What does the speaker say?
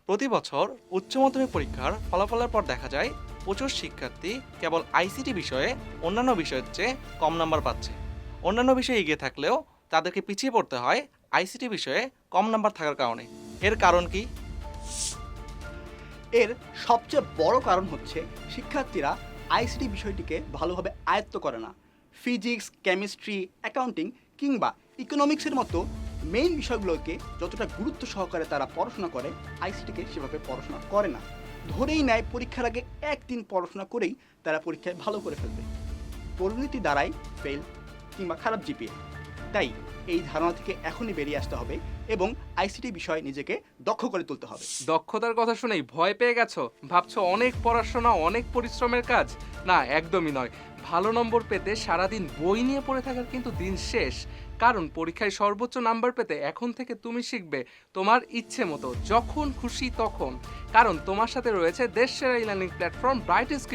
প্রতি বছর উচ্চ মাধ্যমিক পরীক্ষার ফলাফলের পর দেখা যায় প্রচুর শিক্ষার্থী কেবল আইসিটি বিষয়ে অন্যান্য বিষয়ের চেয়ে কম নাম্বার পাচ্ছে। অন্যান্য বিষয়ে এগিয়ে থাকলেও তাদেরকে পিছিয়ে পড়তে হয় আইসিটি বিষয়ে কম নাম্বার থাকার কারণে। এর কারণ কি? এর সবচেয়ে বড় কারণ হচ্ছে শিক্ষার্থীরা আইসিটি বিষয়টিকে ভালোভাবে আয়ত্ত করে না। ফিজিক্স, কেমিস্ট্রি, অ্যাকাউন্টিং কিংবা ইকোনমিক্সের মতো মেইন বিষয়গুলোকে যতটা গুরুত্ব সহকারে তারা পড়াশোনা করে, আইসিটিকে সেভাবে পড়াশোনা করে না। ধরেই নেয় পরীক্ষার আগে একদিন পড়াশোনা করেই তারা পরীক্ষায় ভালো করে ফেলবে। পরিণতি দ্বারাই ফেল কিংবা খারাপ জিপিএ। তাই এই ধারণা থেকে এখনই বেরিয়ে আসতে হবে এবং আইসিটি বিষয়ে নিজেকে দক্ষ করে তুলতে হবে। দক্ষতার কথা শুনেই ভয় পেয়ে গেছো? ভাবছো অনেক পড়াশোনা, অনেক পরিশ্রমের কাজ? না, একদমই নয়। ভালো নম্বর পেতে সারাদিন বই নিয়ে পড়ে থাকার কিন্তু দিন শেষ। কারণ পরীক্ষায় সর্বোচ্চ নাম্বার পেতে এখন থেকে তুমি শিখবে তোমার ইচ্ছে মতো, যখন খুশি তখন। কারণ তোমার সাথে রয়েছে দেশসেরা e learning platform Bright skill.